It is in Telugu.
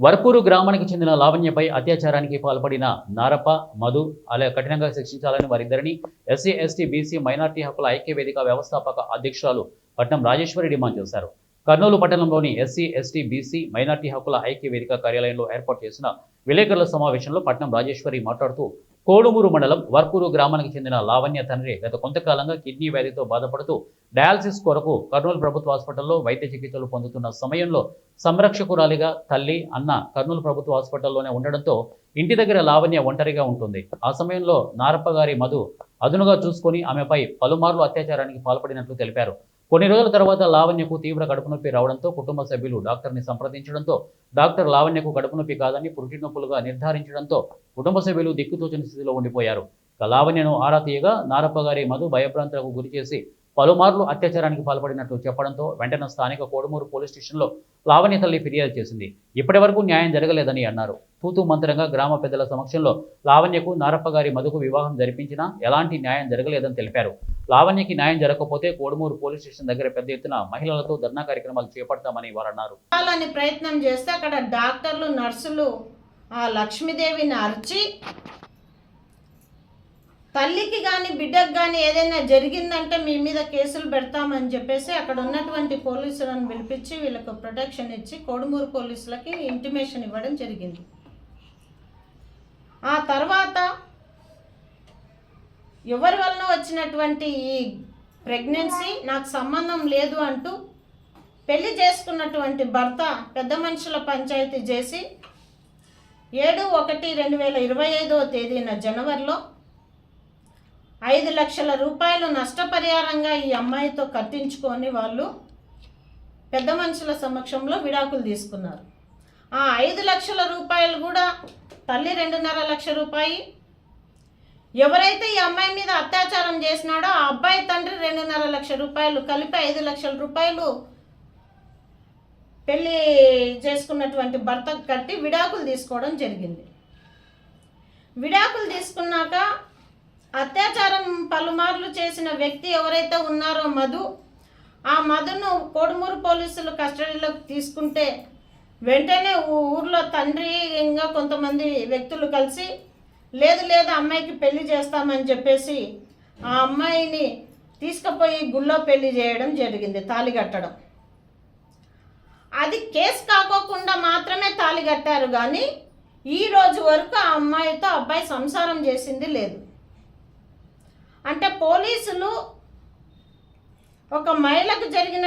వర్పూరు గ్రామానికి చెందిన లావణ్యపై అత్యాచారానికి పాల్పడిన నారప్ప, మధు కఠినంగా శిక్షించాలని వారిద్దరిని ఎస్సీ, ఎస్టీ, బీసీ, మైనార్టీ హక్కుల ఐక్య వేదిక వ్యవస్థాపక అధ్యక్షురాలు పట్నం రాజేశ్వరి డిమాండ్ చేశారు. కర్నూలు పట్టణంలోని ఎస్సీ, ఎస్టీ, బీసీ, మైనార్టీ హక్కుల ఐక్య వేదిక కార్యాలయంలో ఏర్పాటు చేసిన విలేకరుల సమావేశంలో పట్నం రాజేశ్వరి మాట్లాడుతూ, కోడుమూరు మండలం వర్పూరు గ్రామానికి చెందిన లావణ్య తండ్రి గత కొంతకాలంగా కిడ్నీ వ్యాధితో బాధపడుతూ డయాలసిస్ కొరకు కర్నూలు ప్రభుత్వ హాస్పిటల్లో వైద్య చికిత్సలు పొందుతున్న సమయంలో సంరక్షకురాలిగా తల్లి, అన్న కర్నూలు ప్రభుత్వ హాస్పిటల్లోనే ఉండడంతో ఇంటి దగ్గర లావణ్య ఒంటరిగా ఉంటుంది. ఆ సమయంలో నారప్ప గారి మధు అదునుగా చూసుకొని ఆమెపై పలుమార్లు అత్యాచారానికి పాల్పడినట్లు తెలిపారు. కొన్ని రోజుల తర్వాత లావణ్యకు తీవ్ర కడుపు నొప్పి రావడంతో కుటుంబ సభ్యులు డాక్టర్ని సంప్రదించడంతో డాక్టర్ లావణ్యకు కడుపు నొప్పి కాదని పురిటి నొప్పులుగా నిర్ధారించడంతో కుటుంబ సభ్యులు దిక్కుతోచని స్థితిలో ఉండిపోయారు. లావణ్యను ఆరా తీయగా నారప్ప గారి మధు భయభ్రాంతులకు గురిచేసి పలుమార్లు అత్యాచారానికి పాల్పడినట్లు చెప్పడంతో వెంటనే స్థానిక కోడుమూరు పోలీస్ స్టేషన్లో లావణ్య తల్లి ఫిర్యాదు చేసింది. ఇప్పటి వరకు న్యాయం జరగలేదని అన్నారు. తూతూ మంత్రంగా గ్రామ పెద్దల సమక్షంలో లావణ్యకు నారప్ప గారి మధుకు వివాహం జరిపించినా ఎలాంటి న్యాయం జరగలేదని తెలిపారు. లావణ్యకి న్యాయం జరగకపోతే కోడుమూరు పోలీస్ స్టేషన్ దగ్గర పెద్ద ఎత్తున మహిళలతో ధర్నా కార్యక్రమాలు చేపడతామని వారు అన్నారు. ప్రయత్నం చేస్తే అక్కడ డాక్టర్లు, నర్సులు ఆ లక్ష్మీదేవిని అరిచి తల్లికి కానీ బిడ్డకు కానీ ఏదైనా జరిగిందంటే మీ మీద కేసులు పెడతామని చెప్పేసి అక్కడ ఉన్నటువంటి పోలీసులను పిలిపించి వీళ్ళకు ప్రొటెక్షన్ ఇచ్చి కోడుమూరు పోలీసులకి ఇంటిమేషన్ ఇవ్వడం జరిగింది. ఆ తర్వాత ఎవరి వలన వచ్చినటువంటి ఈ ప్రెగ్నెన్సీ నాకు సంబంధం లేదు అంటూ పెళ్లి చేసుకున్నటువంటి భర్త పెద్ద మనుషుల పంచాయతీ చేసి 7/1/2025 జనవరిలో 5 లక్షల రూపాయలు నష్టపరిహారంగా ఈ అమ్మాయితో కట్టించుకొని వాళ్ళు పెద్ద మనుషుల సమక్షంలో విడాకులు తీసుకున్నారు. ఆ 5 లక్షల రూపాయలు కూడా తల్లి 2.5 లక్షల రూపాయి, ఎవరైతే ఈ అమ్మాయి మీద అత్యాచారం చేసినాడో ఆ అబ్బాయి తండ్రి 2.5 లక్షల రూపాయలు కలిపి 5 లక్షల రూపాయలు పెళ్ళి చేసుకున్నటువంటి భర్తకు కట్టి విడాకులు తీసుకోవడం జరిగింది. విడాకులు తీసుకున్నాక అత్యాచారం పలుమార్లు చేసిన వ్యక్తి ఎవరైతే ఉన్నారో మధు, ఆ మధును కోడుమూరు పోలీసులు కస్టడీలోకి తీసుకుంటే వెంటనే ఊర్లో తండ్రి ఇంకా కొంతమంది వ్యక్తులు కలిసి లేదు అమ్మాయికి పెళ్లి చేస్తామని చెప్పేసి ఆ అమ్మాయిని తీసుకుపోయి గుళ్ళో పెళ్లి చేయడం జరిగింది, తాళి కట్టడం. అది కేసు కాకోకుండా మాత్రమే తాళి కట్టారు, కానీ ఈ రోజు వరకు ఆ అమ్మాయితో అబ్బాయి సంసారం చేసింది లేదు. అంటే పోలీసులు ఒక మహిళకు జరిగిన